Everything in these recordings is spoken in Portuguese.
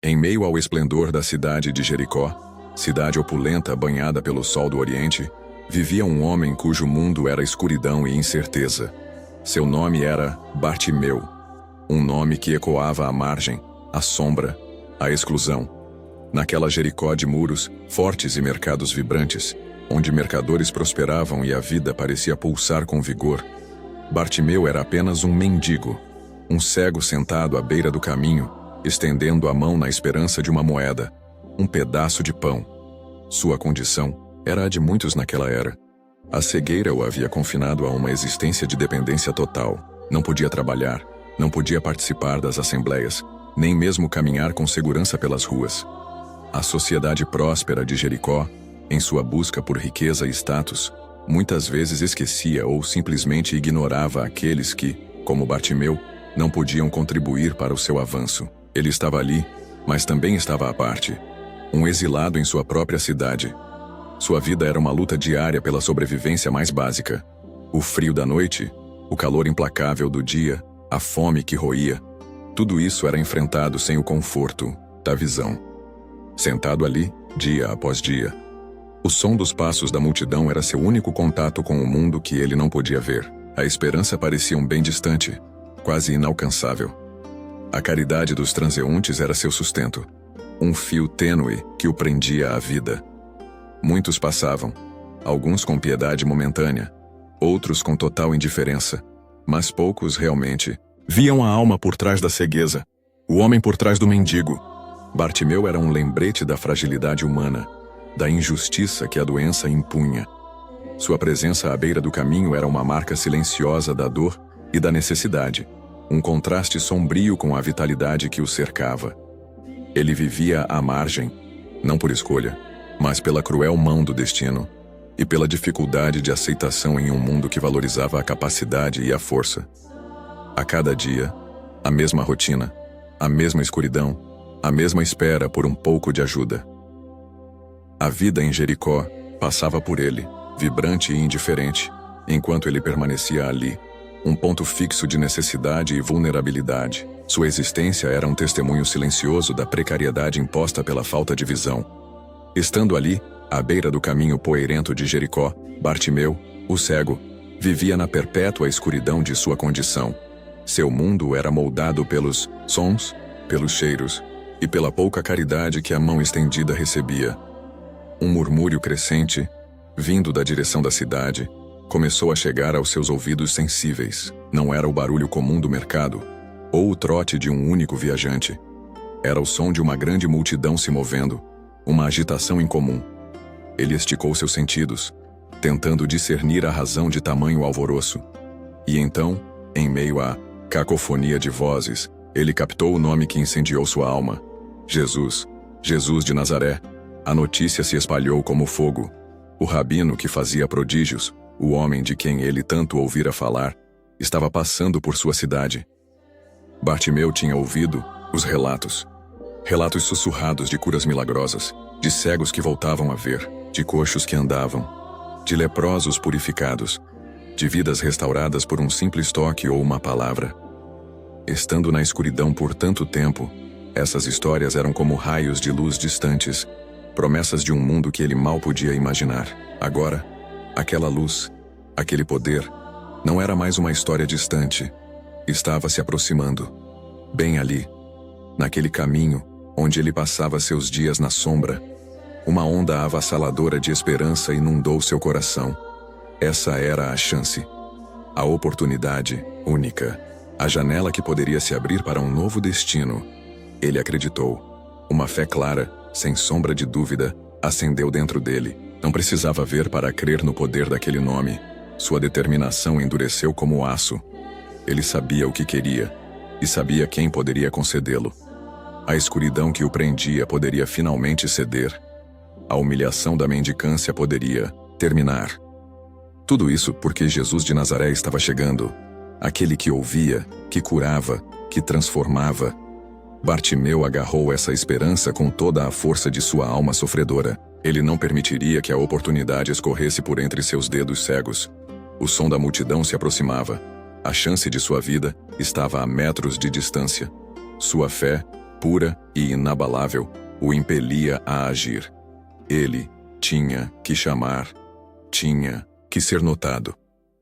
Em meio ao esplendor da cidade de Jericó, cidade opulenta banhada pelo sol do Oriente, vivia um homem cujo mundo era escuridão e incerteza. Seu nome era Bartimeu, um nome que ecoava a margem, a sombra, a exclusão. Naquela Jericó de muros, fortes e mercados vibrantes, onde mercadores prosperavam e a vida parecia pulsar com vigor, Bartimeu era apenas um mendigo, um cego sentado à beira do caminho, estendendo a mão na esperança de uma moeda, um pedaço de pão. Sua condição era a de muitos naquela era. A cegueira o havia confinado a uma existência de dependência total. Não podia trabalhar, não podia participar das assembleias, nem mesmo caminhar com segurança pelas ruas. A sociedade próspera de Jericó, em sua busca por riqueza e status, muitas vezes esquecia ou simplesmente ignorava aqueles que, como Bartimeu, não podiam contribuir para o seu avanço. Ele estava ali, mas também estava à parte, um exilado em sua própria cidade. Sua vida era uma luta diária pela sobrevivência mais básica. O frio da noite, o calor implacável do dia, a fome que roía, tudo isso era enfrentado sem o conforto da visão. Sentado ali, dia após dia, o som dos passos da multidão era seu único contato com o mundo que ele não podia ver. A esperança parecia bem distante, quase inalcançável. A caridade dos transeuntes era seu sustento, um fio tênue que o prendia à vida. Muitos passavam, alguns com piedade momentânea, outros com total indiferença, mas poucos realmente viam a alma por trás da cegueza, o homem por trás do mendigo. Bartimeu era um lembrete da fragilidade humana, da injustiça que a doença impunha. Sua presença à beira do caminho era uma marca silenciosa da dor e da necessidade, um contraste sombrio com a vitalidade que o cercava. Ele vivia à margem, não por escolha, mas pela cruel mão do destino, e pela dificuldade de aceitação em um mundo que valorizava a capacidade e a força. A cada dia, a mesma rotina, a mesma escuridão, a mesma espera por um pouco de ajuda. A vida em Jericó passava por ele, vibrante e indiferente, enquanto ele permanecia ali, um ponto fixo de necessidade e vulnerabilidade. Sua existência era um testemunho silencioso da precariedade imposta pela falta de visão. Estando ali, à beira do caminho poeirento de Jericó, Bartimeu, o cego, vivia na perpétua escuridão de sua condição. Seu mundo era moldado pelos sons, pelos cheiros e pela pouca caridade que a mão estendida recebia. Um murmúrio crescente, vindo da direção da cidade, começou a chegar aos seus ouvidos sensíveis. Não era o barulho comum do mercado, ou o trote de um único viajante. Era o som de uma grande multidão se movendo, uma agitação incomum. Ele esticou seus sentidos, tentando discernir a razão de tamanho alvoroço. E então, em meio à cacofonia de vozes, ele captou o nome que incendiou sua alma. Jesus, Jesus de Nazaré. A notícia se espalhou como fogo. O rabino que fazia prodígios, o homem de quem ele tanto ouvira falar, estava passando por sua cidade. Bartimeu tinha ouvido os relatos sussurrados de curas milagrosas, de cegos que voltavam a ver, de coxos que andavam, de leprosos purificados, de vidas restauradas por um simples toque ou uma palavra. Estando na escuridão por tanto tempo, essas histórias eram como raios de luz distantes, promessas de um mundo que ele mal podia imaginar. Agora, aquela luz, aquele poder, não era mais uma história distante. Estava se aproximando. Bem ali, naquele caminho, onde ele passava seus dias na sombra, uma onda avassaladora de esperança inundou seu coração. Essa era a chance, a oportunidade única, a janela que poderia se abrir para um novo destino. Ele acreditou. Uma fé clara, sem sombra de dúvida, acendeu dentro dele. Não precisava ver para crer no poder daquele nome. Sua determinação endureceu como aço. Ele sabia o que queria, e sabia quem poderia concedê-lo. A escuridão que o prendia poderia finalmente ceder. A humilhação da mendicância poderia terminar. Tudo isso porque Jesus de Nazaré estava chegando. Aquele que ouvia, que curava, que transformava. Bartimeu agarrou essa esperança com toda a força de sua alma sofredora. Ele não permitiria que a oportunidade escorresse por entre seus dedos cegos. O som da multidão se aproximava. A chance de sua vida estava a metros de distância. Sua fé, pura e inabalável, o impelia a agir. Ele tinha que chamar, tinha que ser notado.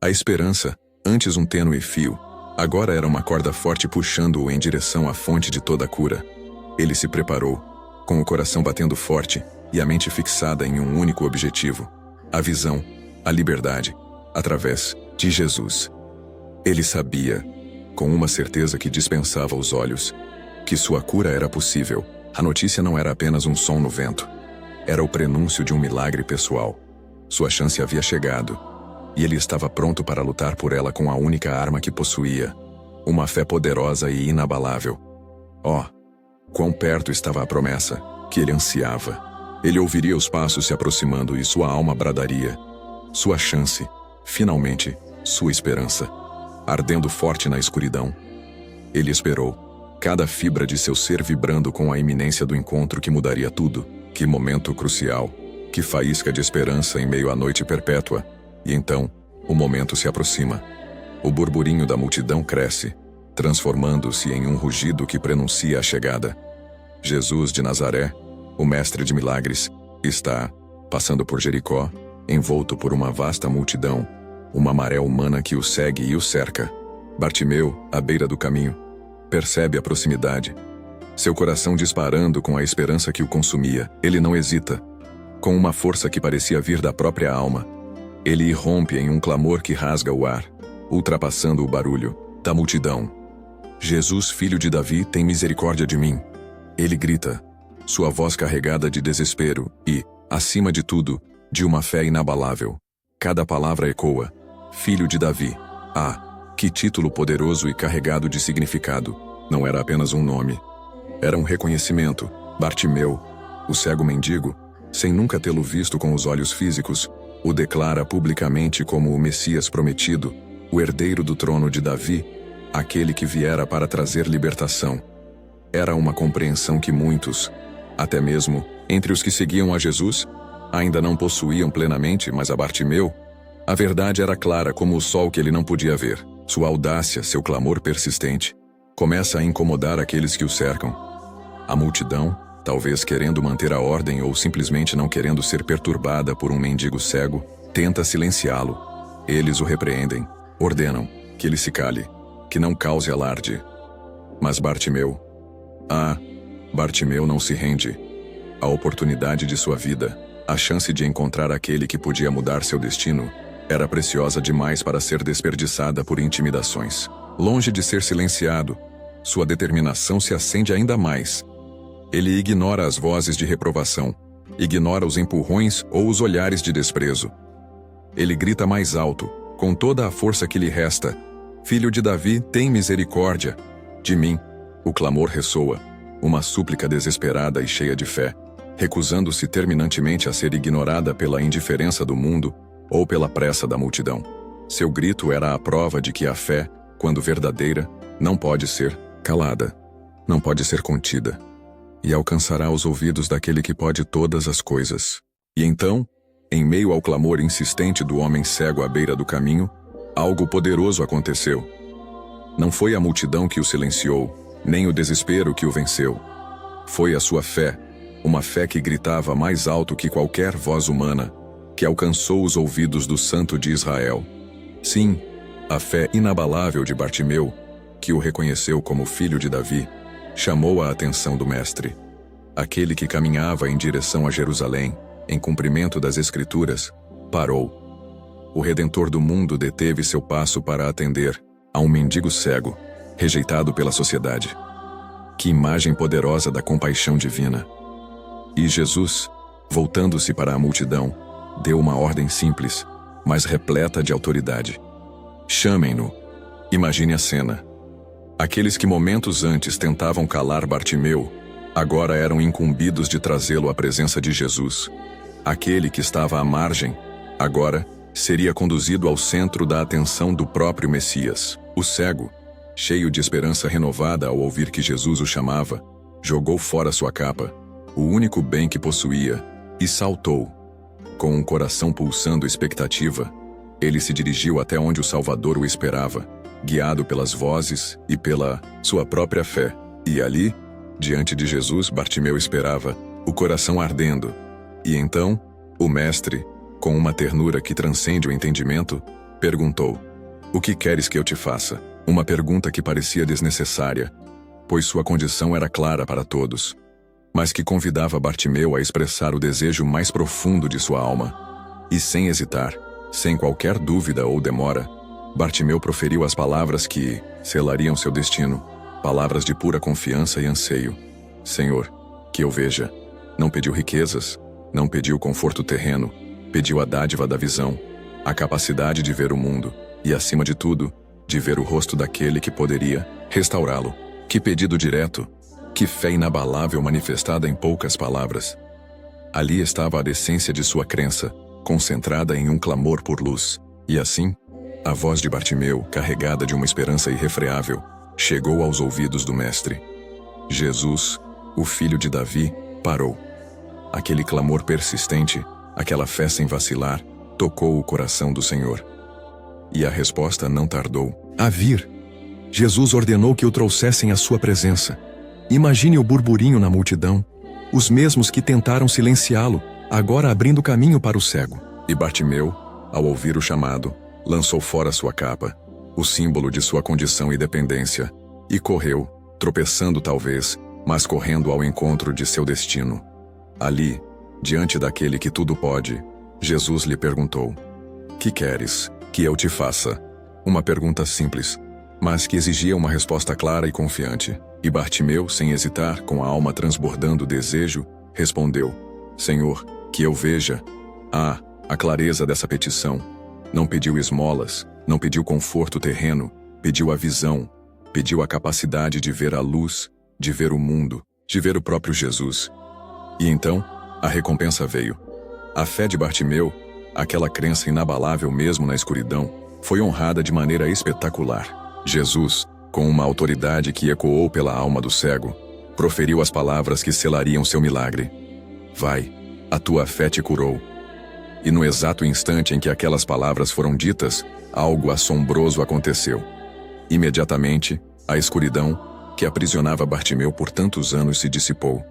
A esperança, antes um tênue fio, agora era uma corda forte puxando-o em direção à fonte de toda a cura. Ele se preparou, com o coração batendo forte e a mente fixada em um único objetivo: a visão, a liberdade, através de Jesus. Ele sabia, com uma certeza que dispensava os olhos, que sua cura era possível. A notícia não era apenas um som no vento. Era o prenúncio de um milagre pessoal. Sua chance havia chegado, e ele estava pronto para lutar por ela com a única arma que possuía: uma fé poderosa e inabalável. Oh, quão perto estava a promessa que ele ansiava! Ele ouviria os passos se aproximando e sua alma bradaria. Sua chance, finalmente, sua esperança. Ardendo forte na escuridão, ele esperou, cada fibra de seu ser vibrando com a iminência do encontro que mudaria tudo. Que momento crucial, que faísca de esperança em meio à noite perpétua. E então, o momento se aproxima. O burburinho da multidão cresce, transformando-se em um rugido que prenuncia a chegada. Jesus de Nazaré, o mestre de milagres, está passando por Jericó, envolto por uma vasta multidão, uma maré humana que o segue e o cerca. Bartimeu, à beira do caminho, percebe a proximidade. Seu coração disparando com a esperança que o consumia, ele não hesita. Com uma força que parecia vir da própria alma, ele irrompe em um clamor que rasga o ar, ultrapassando o barulho da multidão. Jesus, filho de Davi, tem misericórdia de mim. Ele grita, sua voz carregada de desespero e, acima de tudo, de uma fé inabalável. Cada palavra ecoa, filho de Davi. Ah, que título poderoso e carregado de significado. Não era apenas um nome. Era um reconhecimento. Bartimeu, o cego mendigo, sem nunca tê-lo visto com os olhos físicos, o declara publicamente como o Messias prometido, o herdeiro do trono de Davi, aquele que viera para trazer libertação. Era uma compreensão que muitos, até mesmo entre os que seguiam a Jesus, ainda não possuíam plenamente, mas a Bartimeu, a verdade era clara como o sol que ele não podia ver. Sua audácia, seu clamor persistente, começa a incomodar aqueles que o cercam. A multidão, talvez querendo manter a ordem ou simplesmente não querendo ser perturbada por um mendigo cego, tenta silenciá-lo. Eles o repreendem, ordenam que ele se cale, que não cause alarde. Mas Bartimeu não se rende. A oportunidade de sua vida, a chance de encontrar aquele que podia mudar seu destino, era preciosa demais para ser desperdiçada por intimidações. Longe de ser silenciado, sua determinação se acende ainda mais. Ele ignora as vozes de reprovação, ignora os empurrões ou os olhares de desprezo. Ele grita mais alto, com toda a força que lhe resta: Filho de Davi, tem misericórdia de mim. O clamor ressoa, uma súplica desesperada e cheia de fé, recusando-se terminantemente a ser ignorada pela indiferença do mundo ou pela pressa da multidão. Seu grito era a prova de que a fé, quando verdadeira, não pode ser calada, não pode ser contida, e alcançará os ouvidos daquele que pode todas as coisas. E então, em meio ao clamor insistente do homem cego à beira do caminho, algo poderoso aconteceu. Não foi a multidão que o silenciou, nem o desespero que o venceu. Foi a sua fé, uma fé que gritava mais alto que qualquer voz humana, que alcançou os ouvidos do Santo de Israel. Sim, a fé inabalável de Bartimeu, que o reconheceu como filho de Davi, chamou a atenção do Mestre. Aquele que caminhava em direção a Jerusalém, em cumprimento das Escrituras, parou. O Redentor do mundo deteve seu passo para atender a um mendigo cego, rejeitado pela sociedade. Que imagem poderosa da compaixão divina! E Jesus, voltando-se para a multidão, deu uma ordem simples, mas repleta de autoridade. Chamem-no. Imagine a cena. Aqueles que momentos antes tentavam calar Bartimeu, agora eram incumbidos de trazê-lo à presença de Jesus. Aquele que estava à margem, agora, seria conduzido ao centro da atenção do próprio Messias. O cego, cheio de esperança renovada ao ouvir que Jesus o chamava, jogou fora sua capa, o único bem que possuía, e saltou. Com um coração pulsando expectativa, ele se dirigiu até onde o Salvador o esperava, guiado pelas vozes e pela sua própria fé. E ali, Diante de Jesus, Bartimeu esperava, o coração ardendo. E então, o mestre, com uma ternura que transcende o entendimento, perguntou: "O que queres que eu te faça?" Uma pergunta que parecia desnecessária, pois sua condição era clara para todos, mas que convidava Bartimeu a expressar o desejo mais profundo de sua alma. E sem hesitar, sem qualquer dúvida ou demora, Bartimeu proferiu as palavras que selariam seu destino, palavras de pura confiança e anseio. "Senhor, que eu veja." Não pediu riquezas, não pediu conforto terreno, pediu a dádiva da visão, a capacidade de ver o mundo e, acima de tudo, de ver o rosto daquele que poderia restaurá-lo. Que pedido direto, que fé inabalável manifestada em poucas palavras. Ali estava a essência de sua crença, concentrada em um clamor por luz. E assim, a voz de Bartimeu, carregada de uma esperança irrefreável, chegou aos ouvidos do Mestre. Jesus, o filho de Davi, parou. Aquele clamor persistente, aquela fé sem vacilar, tocou o coração do Senhor. E a resposta não tardou a vir. Jesus ordenou que o trouxessem à sua presença. Imagine o burburinho na multidão, os mesmos que tentaram silenciá-lo, agora abrindo caminho para o cego. E Bartimeu, ao ouvir o chamado, lançou fora sua capa, o símbolo de sua condição e dependência, e correu, tropeçando talvez, mas correndo ao encontro de seu destino. Ali, diante daquele que tudo pode, Jesus lhe perguntou: "Que queres que eu te faça?" Uma pergunta simples, mas que exigia uma resposta clara e confiante. E Bartimeu, sem hesitar, com a alma transbordando desejo, respondeu: "Senhor, que eu veja." Ah, a clareza dessa petição. Não pediu esmolas, não pediu conforto terreno, pediu a visão, pediu a capacidade de ver a luz, de ver o mundo, de ver o próprio Jesus. E então, a recompensa veio. A fé de Bartimeu, aquela crença inabalável mesmo na escuridão, foi honrada de maneira espetacular. Jesus, com uma autoridade que ecoou pela alma do cego, proferiu as palavras que selariam seu milagre: "Vai, a tua fé te curou." E no exato instante em que aquelas palavras foram ditas, algo assombroso aconteceu. Imediatamente, a escuridão, que aprisionava Bartimeu por tantos anos, se dissipou.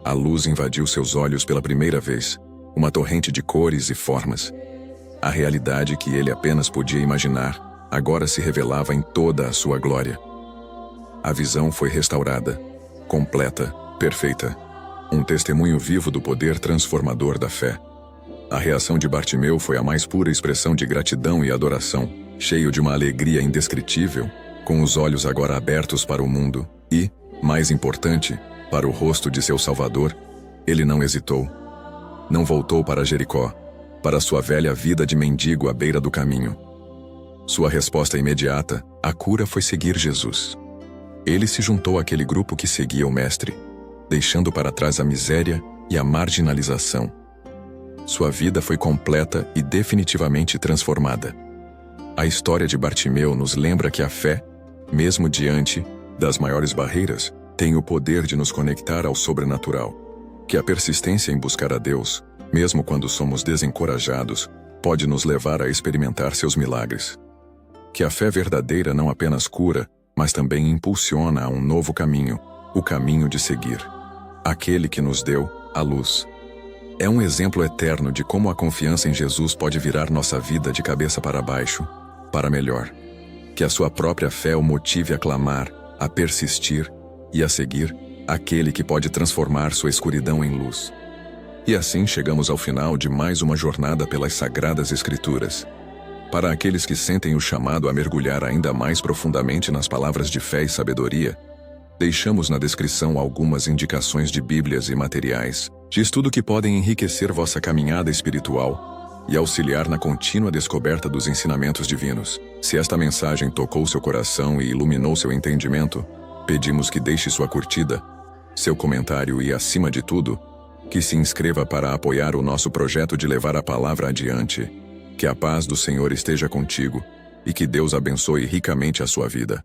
A luz invadiu seus olhos pela primeira vez, uma torrente de cores e formas. A realidade que ele apenas podia imaginar, agora se revelava em toda a sua glória. A visão foi restaurada, completa, perfeita. Um testemunho vivo do poder transformador da fé. A reação de Bartimeu foi a mais pura expressão de gratidão e adoração, cheio de uma alegria indescritível, com os olhos agora abertos para o mundo e, mais importante, para o rosto de seu Salvador. Ele não hesitou. Não voltou para Jericó, para sua velha vida de mendigo à beira do caminho. Sua resposta imediata, a cura, foi seguir Jesus. Ele se juntou àquele grupo que seguia o Mestre, deixando para trás a miséria e a marginalização. Sua vida foi completa e definitivamente transformada. A história de Bartimeu nos lembra que a fé, mesmo diante das maiores barreiras, tem o poder de nos conectar ao sobrenatural. Que a persistência em buscar a Deus, mesmo quando somos desencorajados, pode nos levar a experimentar seus milagres. Que a fé verdadeira não apenas cura, mas também impulsiona a um novo caminho, o caminho de seguir aquele que nos deu a luz. É um exemplo eterno de como a confiança em Jesus pode virar nossa vida de cabeça para baixo, para melhor. Que a sua própria fé o motive a clamar, a persistir e a seguir aquele que pode transformar sua escuridão em luz. E assim chegamos ao final de mais uma jornada pelas Sagradas Escrituras. Para aqueles que sentem o chamado a mergulhar ainda mais profundamente nas palavras de fé e sabedoria, deixamos na descrição algumas indicações de Bíblias e materiais de estudo que podem enriquecer vossa caminhada espiritual e auxiliar na contínua descoberta dos ensinamentos divinos. Se esta mensagem tocou seu coração e iluminou seu entendimento, pedimos que deixe sua curtida, seu comentário e, acima de tudo, que se inscreva para apoiar o nosso projeto de levar a palavra adiante. Que a paz do Senhor esteja contigo e que Deus abençoe ricamente a sua vida.